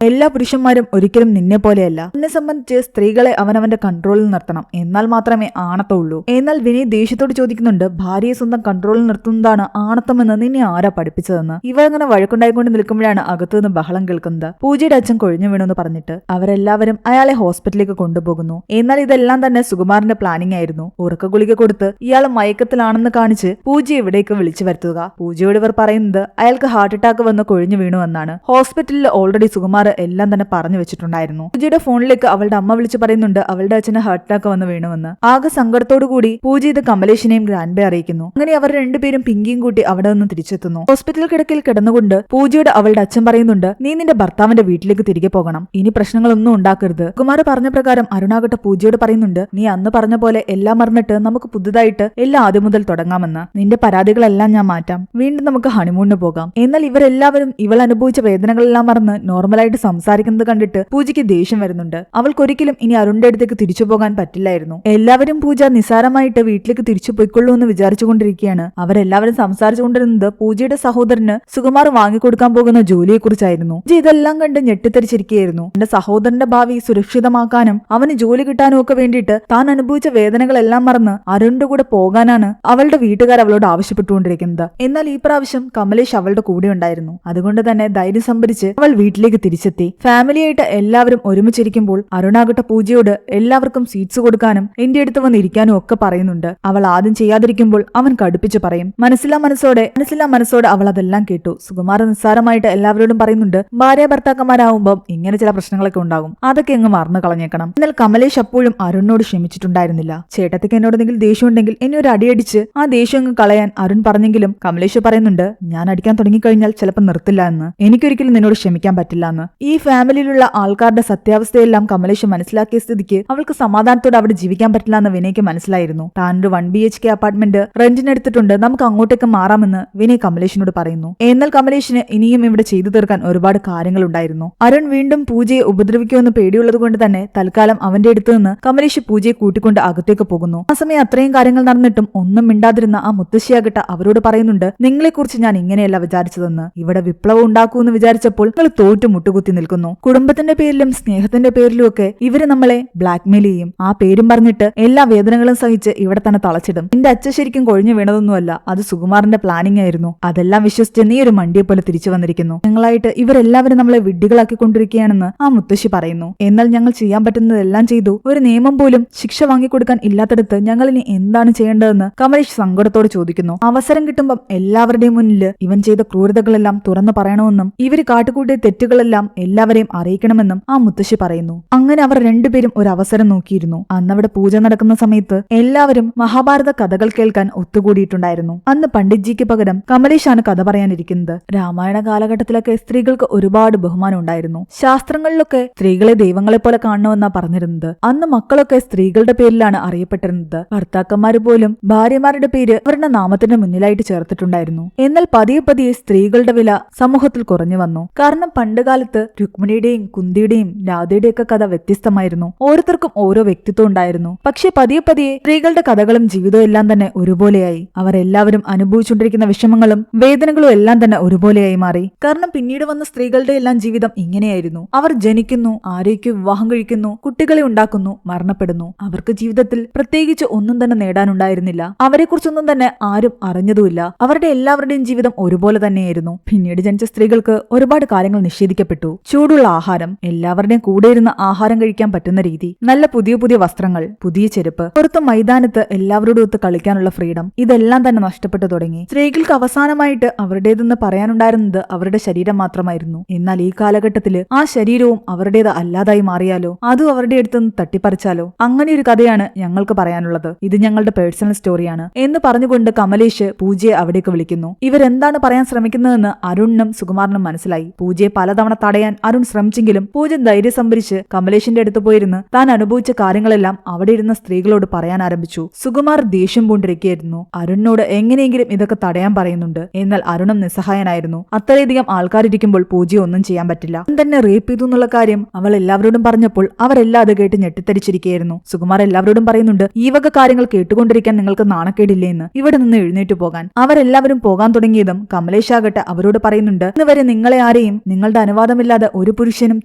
എല്ലാ പുരുഷന്മാരും ഒരിക്കലും നിന്നെ പോലെയല്ല, എന്നെ സംബന്ധിച്ച് സ്ത്രീകളെ അവനവന്റെ കൺട്രോളിൽ നിർത്തണം, എന്നാൽ മാത്രമേ ആണത്തമുള്ളൂ. എന്നാൽ വിനയ് ദേഷ്യത്തോട് ചോദിക്കുന്നുണ്ട്, ഭാര്യയെ സ്വന്തം കൺട്രോളിൽ നിർത്തുന്നതാണ് ആണത്തമെന്ന് നിന്നെ ആരാ പഠിപ്പിച്ചതെന്ന്. ഇവർ അങ്ങനെ വഴക്കുണ്ടായിക്കൊണ്ട് നിൽക്കുമ്പോഴാണ് അകത്തുനിന്ന് ബഹളം കേൾക്കുന്നത്. പൂജയുടെ അച്ഛൻ കൊഴിഞ്ഞു വീണെന്ന് പറഞ്ഞിട്ട് അവരെല്ലാവരും അയാളെ ഹോസ്പിറ്റലിലേക്ക് കൊണ്ടുപോകുന്നു. എന്നാൽ ഇതെല്ലാം തന്നെ സുകുമാരന്റെ പ്ലാനിംഗ് ആയിരുന്നു. ഉറക്ക ഗുളിക കൊടുത്ത് ഇയാൾ മയക്കത്തിലാണെന്ന് കാണിച്ച് പൂജയെ ഇവിടേക്ക് വിളിച്ചു വരുത്തുക. പൂജയോട് ഇവർ പറയുന്നത് അയാൾക്ക് ഹാർട്ട് അറ്റാക്ക് വന്ന് കൊഴിഞ്ഞു വീണു എന്നാണ്. ഹോസ്പിറ്റലിൽ ഓൾറെഡി സുകുമാർ എല്ലാം തന്നെ പറഞ്ഞു വെച്ചിട്ടുണ്ടായിരുന്നു. പൂജയുടെ ഫോണിലേക്ക് അവളുടെ അമ്മ വിളിച്ചു പറയുന്നുണ്ട് അവളുടെ അച്ഛന് ഹാർട്ട് അറ്റാക്ക് വന്ന് വീണുവെന്ന്. ആകെ സങ്കടത്തോടു കൂടി പൂജ ഇത് കമലേഷിനെയും ഗ്രാൻഡ്ബേ അറിയിക്കുന്നു. അങ്ങനെ അവർ രണ്ടുപേരും പിങ്കിയും കൂട്ടി അവിടെ നിന്ന് തിരിച്ചെത്തുന്നു. ഹോസ്പിറ്റൽ കിടക്കയിൽ കിടന്നുകൊണ്ട് പൂജയോട് അവളുടെ അച്ഛൻ പറയുന്നുണ്ട്, നീ നിന്റെ ഭർത്താവിന്റെ വീട്ടിലേക്ക് തിരികെ പോകണം, ഇനി പ്രശ്നങ്ങളൊന്നും ഉണ്ടാക്കരുത്. കുമാർ പറഞ്ഞ പ്രകാരം അരുണാകട്ടെ പൂജയോട് പറയുന്നുണ്ട്, നീ അന്ന് പറഞ്ഞ പോലെ എല്ലാം മറന്നിട്ട് നമുക്ക് പുതുതായിട്ട് എല്ലാം ആദ്യം മുതൽ തുടങ്ങാമെന്ന്, നിന്റെ പരാതികളെല്ലാം ഞാൻ മാറ്റാം, വീണ്ടും നമുക്ക് ഹണിമൂണിന് പോകാം. എന്നാൽ ഇവരെല്ലാവരും ഇവൾ അനുഭവിച്ച വേദനകളെല്ലാം മറന്ന് നോർമലായിട്ട് സംസാരിക്കുന്നത് കണ്ടിട്ട് പൂജയ്ക്ക് ദേഷ്യം വരുന്നുണ്ട്. അവൾക്കൊരിക്കലും ഇനി അരുണിന്റെ അടുത്തേക്ക് തിരിച്ചു പോകാൻ പറ്റില്ലായിരുന്നു. എല്ലാവരും പൂജ നിസാരമായിട്ട് വീട്ടിലേക്ക് തിരിച്ചു പോയിക്കൊള്ളൂ എന്ന് വിചാരിച്ചുകൊണ്ടിരിക്കുകയാണ്. അവരെല്ലാവരും സംസാരിച്ചുകൊണ്ടിരുന്നത് പൂജയുടെ സഹോദരന് സുകുമാർ വാങ്ങിക്കൊടുക്കാൻ പോകുന്ന ജോലിയെക്കുറിച്ചായിരുന്നു. ഇതെല്ലാം കണ്ട് ഞെട്ടിത്തരിച്ചിരിക്കുകയായിരുന്നു. എന്റെ സഹോദരന്റെ ഭാവി സുരക്ഷിതമാക്കാനും അവന് ജോലി കിട്ടാനും ഒക്കെ വേണ്ടിയിട്ട് താൻ അനുഭവിച്ച വേദനകളെല്ലാം മറന്ന് അരുണിന്റെ കൂടെ പോകാനാണ് അവളുടെ വീട്ടുകാർ അവളോട് ആവശ്യപ്പെട്ടുകൊണ്ടിരിക്കുന്നത്. എന്നാൽ ഈ പ്രാവശ്യം കമലേഷ് അവളുടെ കൂടെ ഉണ്ടായിരുന്നു. അതുകൊണ്ട് തന്നെ ധൈര്യം സംഭരിച്ച് അവൾ വീട്ടിലേക്ക് തിരിച്ചെത്തി. ഫാമിലിയായിട്ട് എല്ലാവരും ഒരുമിച്ചിരിക്കുമ്പോൾ അരുണാകട്ടെ പൂജയോട് എല്ലാവർക്കും സീറ്റ്സ് കൊടുക്കാനും എന്റെ അടുത്ത് വന്ന് ഇരിക്കാനും ഒക്കെ പറയുന്നുണ്ട്. അവൾ ആദ്യം ചെയ്യാതിരിക്കുമ്പോൾ അവൻ കടുപ്പിച്ചു പറയും. മനസ്സില്ലാ മനസ്സോടെ അവൾ അതെല്ലാം കേട്ടു. സുകുമാർ നിസ്സാരമായിട്ട് എല്ലാവരോടും പറയുന്നുണ്ട്, ഭാര്യ ഭർത്താക്കന്മാരാവുമ്പം ഇങ്ങനെ ചില പ്രശ്നങ്ങളൊക്കെ ഉണ്ടാകും, അതൊക്കെ അങ്ങ് മറന്നു കളഞ്ഞേക്കണം. എന്നാൽ കമലേഷ് അപ്പോഴും അരുണിനോട് ക്ഷമിച്ചിട്ടുണ്ടായിരുന്നില്ല. ചേട്ടത്തിക്ക് എന്നോട് എന്തെങ്കിലും ദേഷ്യം ഉണ്ടെങ്കിൽ എന്നെ ഒരു അടിയടിച്ച് ആ ദേഷ്യം അങ്ങ് കളയാൻ അരുൺ പറഞ്ഞെങ്കിലും കമലേഷ് പറയുന്നുണ്ട്, ഞാൻ അടിക്കാൻ തുടങ്ങിക്കഴിഞ്ഞാൽ ചിലപ്പോൾ നിർത്തില്ല എന്ന്, എനിക്കൊരിക്കലും നിന്നോട് ക്ഷമിക്കാൻ പറ്റില്ല എന്ന്. ഈ ഫാമിലിയിലുള്ള ആൾക്കാരുടെ സത്യാവസ്ഥയെല്ലാം കമലേഷ് മനസ്സിലാക്കിയ സ്ഥിതിക്ക് അവൾക്ക് സമാധാനത്തോടെ അവിടെ ജീവിക്കാൻ പറ്റില്ല എന്ന് വിനയ്ക്ക് മനസ്സിലായിരുന്നു. താൻ ഒരു 1 BHK അപ്പാർട്ട്മെന്റ് റെന്റിനെടുത്തിട്ടുണ്ട്, നമുക്ക് അങ്ങോട്ടേക്ക് മാറാമെന്ന് വിനയ് കമലേഷിനോട് പറയുന്നു. എന്നാൽ കമലേഷിന് ഇനിയും ഇവിടെ ചെയ്തു തീർക്കാൻ ഒരുപാട് കാര്യങ്ങളുണ്ടായിരുന്നു. അരുൺ വീണ്ടും പൂജയെ ഉപദ്രവിക്കുമെന്ന് പേടിയുള്ളത് കൊണ്ട് തന്നെ തൽക്കാലം അവന്റെ അടുത്ത് നിന്ന് കമലേഷ് പൂജയെ കൂട്ടിക്കൊണ്ട് അകത്തേക്ക് പോകുന്നു. ആ സമയം അത്രയും കാര്യങ്ങൾ നടന്നിട്ടും ഒന്നും മിണ്ടാതിരുന്ന ആ മുത്തശ്ശിയാകട്ടെ അവരോട് പറയുന്നുണ്ട്, നിങ്ങളെക്കുറിച്ച് ഞാൻ ഇങ്ങനെയല്ല വിചാരിച്ചതെന്ന്, ഇവിടെ വിപ്ലവം ഉണ്ടാക്കുമെന്ന് വിചാരിച്ചപ്പോൾ നിങ്ങൾ തോറ്റു മുട്ടുകുത്തി നിൽക്കുന്നു. കുടുംബത്തിന്റെ പേരിലും സ്നേഹത്തിന്റെ പേരിലും ഒക്കെ ഇവര് നമ്മളെ ബ്ലാക്ക്മെയിൽ ചെയ്യും. ആ പേരും പറഞ്ഞിട്ട് എല്ലാ വേദനകളും സഹിച്ച് ഇവിടെ തന്നെ തളച്ചിടും. എന്റെ അച്ഛൻ ശരിക്കും കൊഴിഞ്ഞു വീണതൊന്നുമല്ല, അത് സുകുമാറിന്റെ പ്ലാനിംഗ് ആയിരുന്നു. അതെല്ലാം വിശ്വസിച്ച് നീ ഒരു മണ്ടിയെ പോലെ തിരിച്ചു വന്നിരിക്കുന്നു. നിങ്ങളായിട്ട് ഇവരെല്ലാവരും നമ്മളെ വിഡ്ഢികളാക്കിക്കൊണ്ടിരിക്കുകയാണെന്ന് ആ മുത്തശ്ശി പറയുന്നു. എന്നാൽ ഞങ്ങൾ ചെയ്യാൻ പറ്റുന്നതെല്ലാം ചെയ്തു, ഒരു നിയമം പോലും ശിക്ഷ വാങ്ങിക്കൊടുക്കാൻ ഇല്ലാത്തടത്ത് ഞങ്ങൾ ഇനി എന്താണ് ചെയ്യേണ്ടതെന്ന് കമലേഷ് സങ്കടത്തോട് ചോദിക്കുന്നു. അവസരം കിട്ടുമ്പം എല്ലാവരുടെയും മുന്നിൽ ഇവൻ ചെയ്ത ക്രൂരതകളെല്ലാം തുറന്നു പറയണമെന്നും ഇവര് കാട്ടുകൂട്ടിയ തെറ്റുകളെല്ലാം എല്ലാവരെയും അറിയിക്കണമെന്നും ആ മുത്തശ്ശി പറയുന്നു. അങ്ങനെ അവർ രണ്ടുപേരും ഒരു അവസരം നോക്കിയിരുന്നു. അന്നവിടെ പൂജ നടക്കുന്ന സമയത്ത് എല്ലാവരും മഹാഭാരത കഥകൾ കേൾക്കാൻ ഒത്തുകൂടിയിട്ടുണ്ടായിരുന്നു. അന്ന് പണ്ഡിറ്റ്ജിക്ക് പകരം കമലേഷാണ് കഥ പറയാനിരിക്കുന്നത്. രാമായണ കാലഘട്ടത്തിലൊക്കെ സ്ത്രീകൾക്ക് ഒരുപാട് ബഹുമാനം ഉണ്ടായിരുന്നു. ശാസ്ത്രങ്ങളിലൊക്കെ സ്ത്രീകളെ ദൈവങ്ങളെ പോലെ കാണണമെന്നാ പറഞ്ഞിരുന്നത്. അന്ന് മക്കളൊക്കെ സ്ത്രീകളുടെ പേരിലാണ് അറിയപ്പെട്ടിരുന്നത്. ഭർത്താക്കന്മാര് പോലും ഭാര്യമാരുടെ പേര് അവരുടെ നാമത്തിന്റെ മുന്നിലായിട്ട് ചേർത്തിട്ടുണ്ടായിരുന്നു. എന്നാൽ പതിയെ പതിയെ സ്ത്രീകളുടെ വില സമൂഹത്തിൽ കുറഞ്ഞു വന്നു. കാരണം പണ്ടുകാലത്ത് രുക്മിണിയുടെയും കുന്തിയുടെയും രാധയുടെയും ഒക്കെ കഥ വ്യത്യസ്തമായിരുന്നു. ഓരോരുത്തർക്കും ഓരോ വ്യക്തിത്വം ഉണ്ടായിരുന്നു. പക്ഷെ പതിയെ പതിയെ സ്ത്രീകളുടെ കഥകളും ജീവിതവും എല്ലാം തന്നെ ഒരുപോലെയായി. അവരെല്ലാവരും അനുഭവിച്ചുകൊണ്ടിരിക്കുന്ന വിഷമങ്ങളും വേദനകളും എല്ലാം തന്നെ ഒരുപോലെയായി മാറി. കാരണം പിന്നീട് വന്ന സ്ത്രീകളുടെ എല്ലാം ജീവിതം ഇങ്ങനെയായിരുന്നു. അവർ ജനിക്കുന്നു, ആരേക്ക് വിവാഹം കഴിക്കുന്നു, കുട്ടികളെ ഉണ്ടാക്കുന്നു, മരണപ്പെടുന്നു. അവർക്ക് ജീവിതത്തിൽ പ്രത്യേകിച്ച് ഒന്നും തന്നെ നേടാനുണ്ടായിരുന്നില്ല. അവരെക്കുറിച്ചൊന്നും തന്നെ ആരും അറിഞ്ഞതുമില്ല. അവരുടെ എല്ലാവരുടെയും ജീവിതം ഒരുപോലെ തന്നെയായിരുന്നു. പിന്നീട് ജനിച്ച സ്ത്രീകൾക്ക് ഒരുപാട് കാര്യങ്ങൾ നിഷേധിക്കപ്പെട്ടു. ചൂടുള്ള ആഹാരം, എല്ലാവരുടെയും കൂടെ ഇരുന്ന് ആഹാരം കഴിക്കാൻ പറ്റുന്ന രീതി, നല്ല പുതിയ പുതിയ വസ്ത്രങ്ങൾ, പുതിയ ചെരുപ്പ്, പുറത്ത് മൈതാനത്ത് എല്ലാവരോടും ഒത്ത് കളിക്കാനുള്ള ഫ്രീഡം, ഇതെല്ലാം തന്നെ നഷ്ടപ്പെട്ടു തുടങ്ങി. സ്ത്രീകൾക്ക് അവസാനമായിട്ട് അവരുടേതെന്ന് പറയാനുണ്ടായിരുന്നത് അവരുടെ ശരീരം മാത്രമായിരുന്നു. എന്നാൽ ഈ കാലഘട്ടത്തില് ആ ശരീരവും അവരുടേത് അല്ലാതായി മാറിയാലോ, അതും അവരുടെ അടുത്തുനിന്ന് തട്ടിപ്പറിച്ചാലോ? അങ്ങനെ ഒരു കഥയാണ് ഞങ്ങൾക്ക് പറയാനുള്ളത്. ഇത് ഞങ്ങളുടെ പേഴ്സണൽ സ്റ്റോറിയാണ് എന്ന് പറഞ്ഞുകൊണ്ട് കമലേഷ് പൂജയെ അവിടേക്ക് വിളിക്കുന്നു. ഇവരെന്താണ് പറയാൻ ശ്രമിക്കുന്നതെന്ന് അരുണിനും സുകുമാറിനും മനസ്സിലായി. പൂജയെ പലതവണ തടയാൻ അരുൺ ശ്രമിച്ചെങ്കിലും പൂജ ധൈര്യം സംഭരിച്ച് കമലേഷിന്റെ അടുത്ത് പോയിരുന്ന് താൻ അനുഭവിച്ച കാര്യങ്ങളെല്ലാം അവിടെ ഇരുന്ന സ്ത്രീകളോട് പറയാൻ ആരംഭിച്ചു. സുകുമാർ ദേഷ്യം പൂണ്ടിരിക്കുകയായിരുന്നു. അരുണിനോട് എങ്ങനെയെങ്കിലും ഇതൊക്കെ തടയാൻ പറയുന്നുണ്ട്. എന്നാൽ അരുണും നിസ്സഹായനായിരുന്നു. അത്രയധികം ആൾക്കാരിരിക്കുമ്പോൾ പൂജയെ ഒന്നും ചെയ്യാൻ പറ്റില്ല. തന്നെ റേപ്പ് ചെയ്തു എന്നുള്ള കാര്യം കാര്യം അവൾ എല്ലാവരോടും പറഞ്ഞപ്പോൾ അവരെല്ലാം അത് കേട്ട് ഞെട്ടിത്തരിച്ചിരിക്കുകയായിരുന്നു. സുകുമാർ എല്ലാവരോടും പറയുന്നുണ്ട്, ഈ വക കാര്യങ്ങൾ കേട്ടുകൊണ്ടിരിക്കാൻ നിങ്ങൾക്ക് നാണക്കേടില്ലേ എന്ന്, ഇവിടെ നിന്ന് എഴുന്നേറ്റ് പോകാൻ. അവരെല്ലാവരും പോകാൻ തുടങ്ങിയതും കമലേഷ് ആകട്ടെ അവരോട് പറയുന്നുണ്ട്, ഇന്നുവരെ നിങ്ങളെ ആരെയും നിങ്ങളുടെ അനുവാദമില്ലാതെ ഒരു പുരുഷനും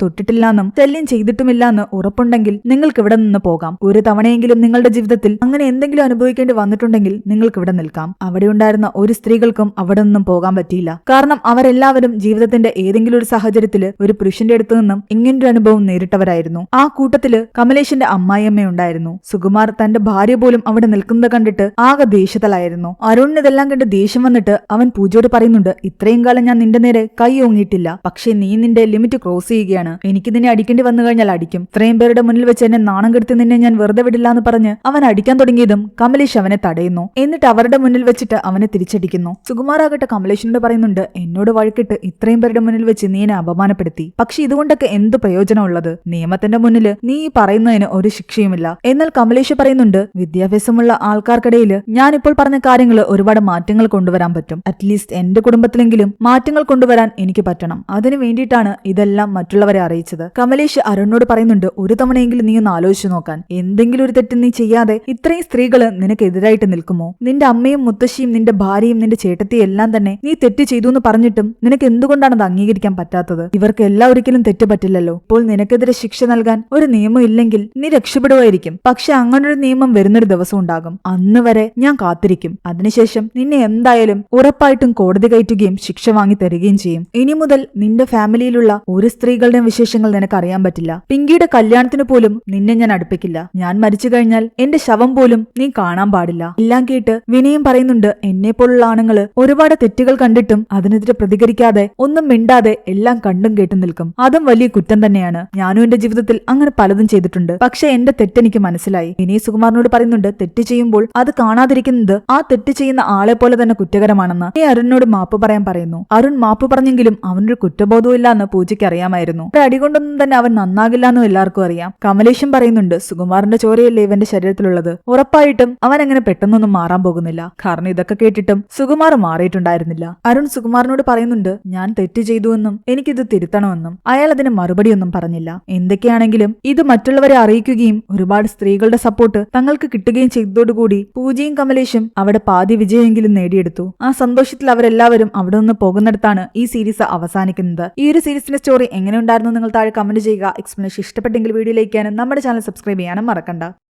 തൊട്ടിട്ടില്ലാന്നും ശല്യം ചെയ്തിട്ടുമില്ലാന്ന് ഉറപ്പുണ്ടെങ്കിൽ നിങ്ങൾക്ക് ഇവിടെ നിന്ന് പോകാം. ഒരു തവണയെങ്കിലും നിങ്ങളുടെ ജീവിതത്തിൽ അങ്ങനെ എന്തെങ്കിലും അനുഭവിക്കേണ്ടി വന്നിട്ടുണ്ടെങ്കിൽ നിങ്ങൾക്ക് ഇവിടെ നിൽക്കാം. അവിടെ ഉണ്ടായിരുന്ന ഒരു സ്ത്രീകൾക്കും അവിടെ നിന്നും പോകാൻ പറ്റിയില്ല. കാരണം അവരെല്ലാവരും ജീവിതത്തിന്റെ ഏതെങ്കിലും ഒരു സാഹചര്യത്തിൽ ഒരു പുരുഷന്റെ അടുത്ത് നിന്നും ഇങ്ങനൊരു അനുഭവം നേരിട്ടവരായിരുന്നു. ആ കൂട്ടത്തില് കമലേഷിന്റെ അമ്മായിയമ്മയുണ്ടായിരുന്നു. സുകുമാർ തന്റെ ഭാര്യ പോലും അവിടെ നിൽക്കുന്നത് കണ്ടിട്ട് ആകെ ദേഷ്യത്തിലായിരുന്നു. അരുണിന് ഇതെല്ലാം കണ്ട് ദേഷ്യം വന്നിട്ട് അവൻ പൂജയോട് പറയുന്നുണ്ട്, ഇത്രയും കാലം ഞാൻ നിന്റെ നേരെ കൈ ഓങ്ങിയിട്ടില്ല, പക്ഷേ നീ നിന്റെ ലിമിറ്റ് ക്രോസ് ചെയ്യുകയാണ്. എനിക്ക് നിന്നെ അടിക്കേണ്ടി വന്നു കഴിഞ്ഞാൽ അടിക്കും. ഇത്രയും പേരുടെ മുന്നിൽ വെച്ച് എന്നെ നാണം കെടുത്തി നിന്നെ ഞാൻ വെറുതെ വിടില്ല എന്ന് പറഞ്ഞ് അവൻ അടിക്കാൻ തുടങ്ങിയതും കമലേഷ് അവനെ തടയുന്നു. എന്നിട്ട് അവരുടെ മുന്നിൽ വെച്ചിട്ട് അവനെ തിരിച്ചടിക്കുന്നു. സുകുമാർ ആകട്ടെ കമലേഷിനോട് പറയുന്നുണ്ട്, എന്നോട് വഴക്കിട്ട് ഇത്രയും പേരുടെ മുന്നിൽ വെച്ച് നീ എന്നെ അപമാനപ്പെടുത്തി. പക്ഷെ ഇതുകൊണ്ടൊക്കെ എന്ത് പ്രയോജനമുള്ളത്? നിയമത്തിന്റെ മുന്നിൽ നീ ഈ പറയുന്നതിന് ഒരു ശിക്ഷയുമില്ല. എന്നാൽ കമലേഷ് പറയുന്നുണ്ട്, വിദ്യാഭ്യാസമുള്ള ആൾക്കാർക്കിടയിൽ ഞാനിപ്പോൾ പറഞ്ഞ കാര്യങ്ങൾ ഒരുപാട് മാറ്റങ്ങൾ കൊണ്ടുവരാൻ പറ്റും. അറ്റ്ലീസ്റ്റ് എന്റെ കുടുംബത്തിലെങ്കിലും മാറ്റങ്ങൾ കൊണ്ടുവരാൻ എനിക്ക് പറ്റണം. അതിനു വേണ്ടിയിട്ടാണ് ഇതെല്ലാം മറ്റുള്ളവരെ അറിയിച്ചത്. കമലേഷ് അരുണിനോട് പറയുന്നുണ്ട്, ഒരു തവണയെങ്കിലും നീ ഒന്ന് ആലോചിച്ചു നോക്കാൻ. എന്തെങ്കിലും ഒരു തെറ്റ് നീ ചെയ്യാതെ ഇത്രയും സ്ത്രീകള് നിനക്കെതിരായിട്ട് നിൽക്കുമോ? നിന്റെ അമ്മയും മുത്തശ്ശിയും നിന്റെ ഭാര്യയും നിന്റെ ചേട്ടത്തിയും എല്ലാം തന്നെ നീ തെറ്റ് ചെയ്തു എന്ന് പറഞ്ഞിട്ടും നിനക്ക് എന്തുകൊണ്ടാണ് അത് അംഗീകരിക്കാൻ പറ്റാത്തത്? ഇവർക്ക് എല്ലാം ഒരിക്കലും തെറ്റ് പറ്റില്ലല്ലോ. ഇപ്പോൾ നിനക്കെതിരെ ശിക്ഷ നൽകാൻ ഒരു നിയമം ഇല്ലെങ്കിൽ നീ രക്ഷപ്പെടുമായിരിക്കും. പക്ഷെ അങ്ങനൊരു നിയമം വരുന്നൊരു ദിവസം ഉണ്ടാകും. അന്ന് വരെ ഞാൻ കാത്തിരിക്കും. അതിനുശേഷം നിന്നെ എന്തായാലും ഉറപ്പായിട്ടും കോടതി കയറ്റുകയും ശിക്ഷ വാങ്ങി തരികയും ചെയ്യും. ഇനി മുതൽ നിന്റെ ഫാമിലിയിലുള്ള ഒരു സ്ത്രീകളുടെയും വിശേഷങ്ങൾ നിനക്ക് അറിയാൻ പറ്റില്ല. പിങ്കിയുടെ കല്യാണത്തിന് പോലും നിന്നെ ഞാൻ അടുപ്പിക്കില്ല. ഞാൻ മരിച്ചു കഴിഞ്ഞാൽ എന്റെ ശവം പോലും നീ കാണാൻ പാടില്ല. എല്ലാം കേട്ട് വിനയം പറയുന്നുണ്ട്, എന്നെ പോലുള്ള ആണുങ്ങള് ഒരുപാട് തെറ്റുകൾ കണ്ടിട്ടും അതിനെതിരെ പ്രതികരിക്കാതെ ഒന്നും മിണ്ടാതെ എല്ലാം കണ്ടും കേട്ടും നിൽക്കും. അതും വലിയ കുറ്റം തന്നെയാണ്. ഞാനും എന്റെ ജീവിതത്തിൽ അങ്ങനെ പലതും ചെയ്തിട്ടുണ്ട്. പക്ഷെ എന്റെ തെറ്റെനിക്ക് മനസ്സിലായി. വിനയ് സുകുമാറിനോട് പറയുന്നുണ്ട്, തെറ്റ് ചെയ്യുമ്പോൾ അത് കാണാതിരിക്കുന്നത് ആ തെറ്റ് ചെയ്യുന്ന ആളെ പോലെ തന്നെ കുറ്റകരമാണെന്ന്. ഈ അരുണിനോട് മാപ്പ് പറയാൻ പറയുന്നു. അരുൺ മാപ്പ് പറഞ്ഞെങ്കിലും അവനൊരു കുറ്റബോധവും ഇല്ലാന്ന് പൂജയ്ക്ക് അറിയാമായിരുന്നു. ഒരു അടികൊണ്ടൊന്നും തന്നെ അവൻ നന്നാകില്ല എന്നും എല്ലാവർക്കും അറിയാം. കമലേഷും പറയുന്നുണ്ട്, സുകുമാറിന്റെ ചോരയല്ലേ ഇവന്റെ ശരീരത്തിലുള്ളത്, ഉറപ്പായിട്ടും അവൻ അങ്ങനെ പെട്ടെന്നൊന്നും മാറാൻ പോകുന്നില്ല. കാരണം ഇതൊക്കെ കേട്ടിട്ടും സുകുമാർ മാറിയിട്ടുണ്ടായിരുന്നില്ല. അരുൺ സുകുമാറിനോട് പറയുന്നുണ്ട്, ഞാൻ തെറ്റ് ചെയ്തുവെന്നും എനിക്കിത് തിരുത്തണമെന്നും. അയാൾ അതിന് മറുപടിയൊന്നും പറഞ്ഞില്ല. എന്തൊക്കെയാണെങ്കിലും ഇത് മറ്റുള്ളവരെ അറിയിക്കുകയും ഒരുപാട് സ്ത്രീകളുടെ സപ്പോർട്ട് തങ്ങൾക്ക് കിട്ടുകയും ചെയ്തതോടുകൂടി പൂജയും കമലേഷും അവിടെ പാതി വിജയമെങ്കിലും നേടിയെടുത്തു. ആ സന്തോഷത്തിൽ അവരെല്ലാവരും അവിടെ നിന്ന് പോകുന്നിടത്താണ് ഈ സീരീസ് അവസാനിക്കുന്നത്. ഈ ഒരു സീരീസിന്റെ സ്റ്റോറി എങ്ങനെയുണ്ടായിരുന്നു നിങ്ങൾ താഴെ കമന്റ് ചെയ്യുക. എക്സ്പ്ലനേഷൻ ഇഷ്ടപ്പെട്ടെങ്കിൽ വീഡിയോ ലൈക്ക് ചെയ്യാനും നമ്മുടെ ചാനൽ സബ്സ്ക്രൈബ് ചെയ്യാനും മറക്കണ്ട.